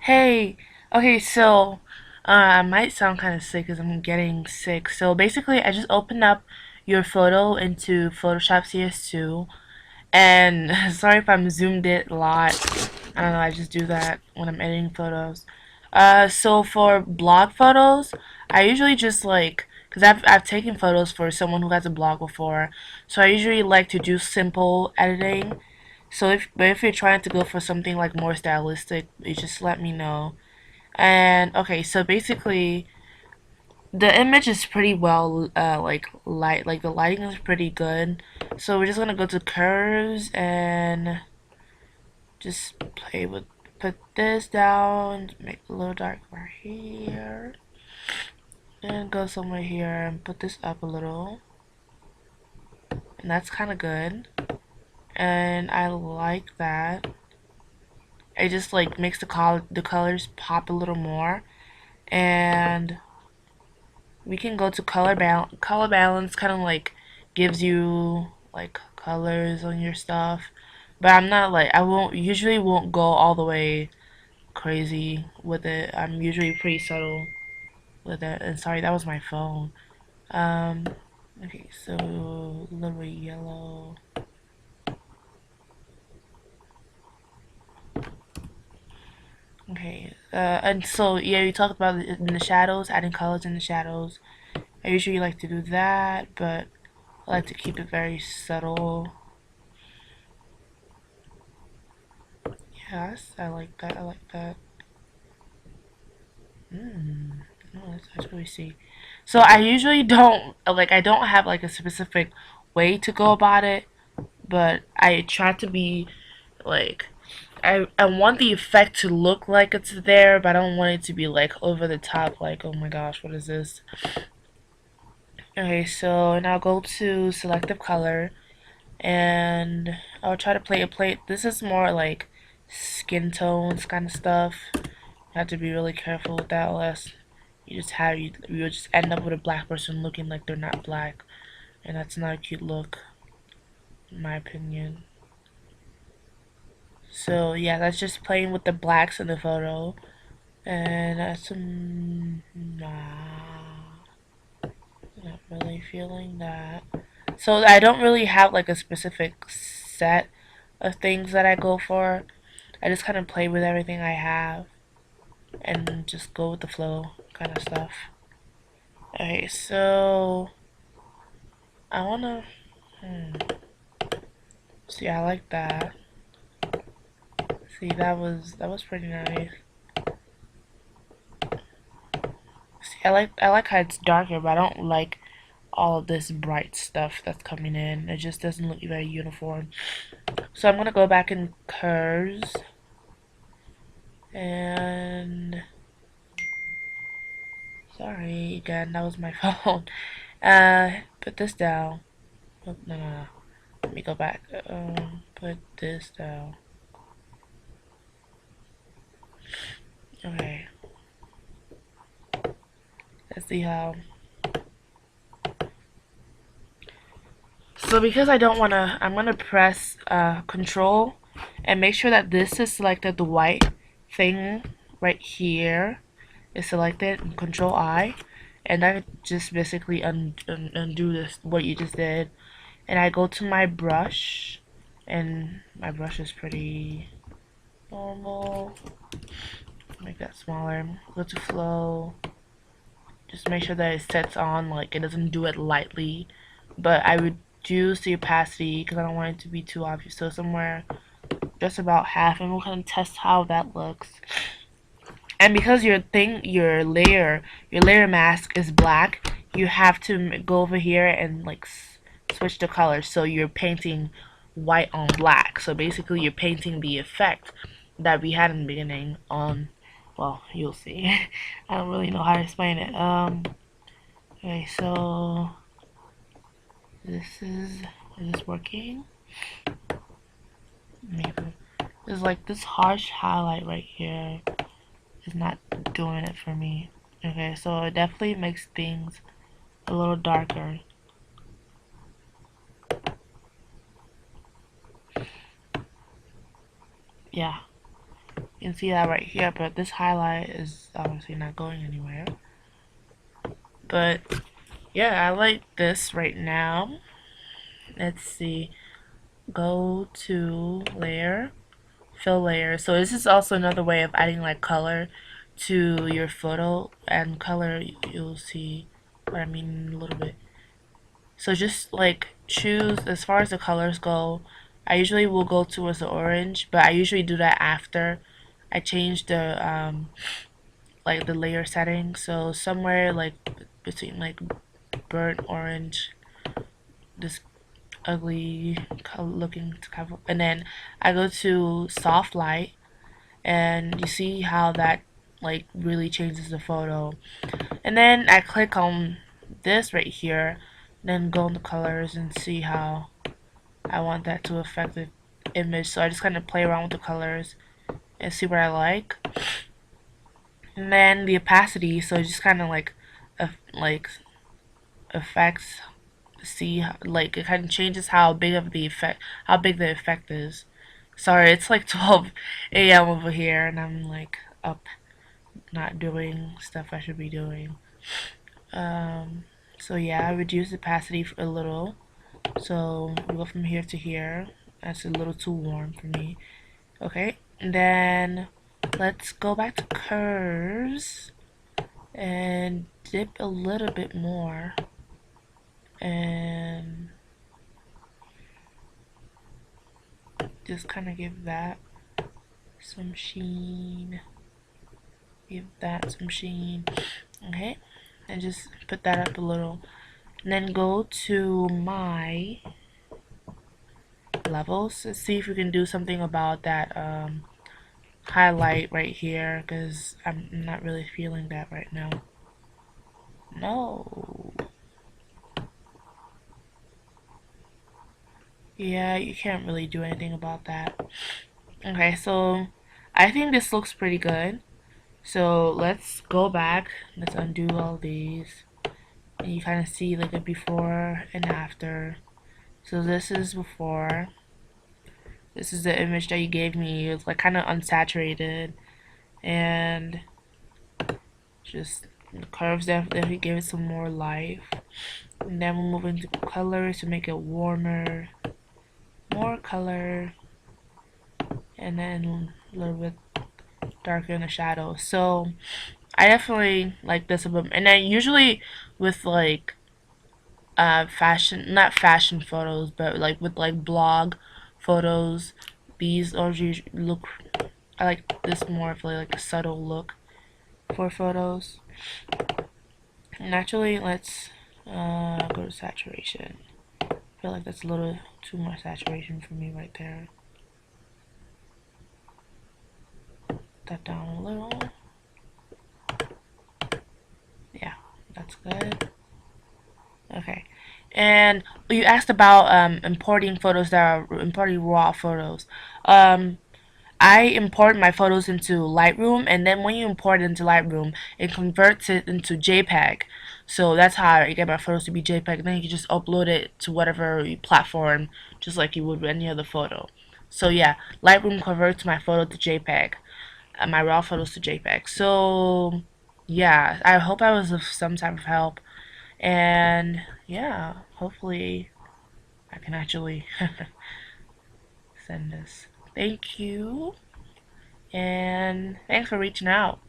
Hey, okay, so I might sound kind of sick because I'm getting sick. So basically, I just opened up your photo into Photoshop CS2, and sorry if I'm zoomed it a lot. I don't know, I just do that when I'm editing photos. So for blog photos, I usually just because I've taken photos for someone who has a blog before, so I usually like to do simple editing. So if you're trying to go for something like more stylistic, you just let me know. And okay, so basically the image is pretty well like the lighting is pretty good. So we're just gonna go to curves and just play with put this down, make it a little dark right here. And go somewhere here and put this up a little. And that's kinda good. And I like that. It just like makes the colors pop a little more. And we can go to color balance. Color balance kind of like gives you like colors on your stuff, but I'm not like I won't usually won't go all the way crazy with it. I'm usually pretty subtle with it. And sorry, that was my phone. Um, okay, so a little bit yellow. Okay, and so yeah, you talked about it in the shadows, adding colors in the shadows. I usually like to do that, but I like to keep it very subtle. Yes, I like that. I like that. No, that's really see. So I usually don't I don't have like a specific way to go about it, but I try to be like I want the effect to look like it's there, but I don't want it to be like over the top like oh my gosh, what is this? Okay, so now go to selective color and I'll try to play. This is more like skin tones kind of stuff. You have to be really careful with that, unless you'll just end up with a black person looking like they're not black, and that's not a cute look, in my opinion. So yeah, that's just playing with the blacks in the photo, and that's nah, not really feeling that. So I don't really have like a specific set of things that I go for. I just kind of play with everything I have and just go with the flow kind of stuff. Okay, so I wanna see. I like that. See, that was pretty nice. See, I like how it's darker, but I don't like all of this bright stuff that's coming in. It just doesn't look very uniform. So I'm gonna go back in curves and sorry again, that was my phone. Put this down. Oh, no, no, no. Let me go back. Put this down. Okay. Let's see how. So because I don't wanna, I'm gonna press Control and make sure that this is selected. The white thing right here is selected. And Control I, and I just basically undo this what you just did. And I go to my brush, and my brush is pretty normal. Make that smaller. Go to flow. Just make sure that it sets on, like it doesn't do it lightly. But I reduce the opacity because I don't want it to be too obvious. So somewhere just about half, and we're gonna test how that looks. And because your layer mask is black, you have to go over here and like switch the color. So you're painting white on black. So basically, you're painting the effect that we had in the beginning on. Well, you'll see. I don't really know how to explain it. Okay, so is this working? Maybe. There's like this harsh highlight right here is not doing it for me. Okay, so it definitely makes things a little darker. Yeah. You can see that right here, but this highlight is obviously not going anywhere. But yeah, I like this right now. Let's see. Go to layer, fill layer. So this is also another way of adding like color to your photo, and color you'll see what I mean in a little bit. So just like choose, as far as the colors go, I usually will go towards the orange, but I usually do that after I change the like the layer setting. So somewhere like between like burnt orange, this ugly looking cover, and then I go to soft light, and you see how that like really changes the photo. And then I click on this right here, then go into colors and see how I want that to affect the image. So I just kind of play around with the colors and see what I like. And then the opacity, so just kind of like affects, see like it kind of changes how big of the effect, how big the effect is. Sorry, it's like 12 a.m. over here, and I'm like up, not doing stuff I should be doing. Um, so yeah, I reduce the opacity a little. So we go from here to here. That's a little too warm for me. Okay, and then let's go back to curves and dip a little bit more, and just kind of give that some sheen. Give that some sheen. Okay, and just put that up a little. And then go to my levels. Let's see if we can do something about that highlight right here, because I'm not really feeling that right now. No. Yeah, you can't really do anything about that. Okay, so I think this looks pretty good. So let's go back. Let's undo all these. And you kind of see like a before and after. So this is before. This is the image that you gave me. It's like kind of unsaturated, and just the curves definitely give it some more life. And then we'll move into colors to make it warmer, more color, and then a little bit darker in the shadow. So I definitely like this a bit. And then usually with like fashion, not fashion photos, but like with like blog photos, these are usually look, I like this more of like a subtle look for photos. Naturally, let's go to saturation. I feel like that's a little too much saturation for me right there. That down a little. Yeah, that's good. Okay. And you asked about importing photos that are importing raw photos. Um, I import my photos into Lightroom, and then when you import it into Lightroom, it converts it into JPEG. So that's how I get my photos to be JPEG. And then you can just upload it to whatever platform, just like you would with any other photo. So yeah, Lightroom converts my photo to JPEG, my raw photos to JPEG. So yeah, I hope I was of some type of help. And yeah, hopefully I can actually send this. Thank you, and thanks for reaching out.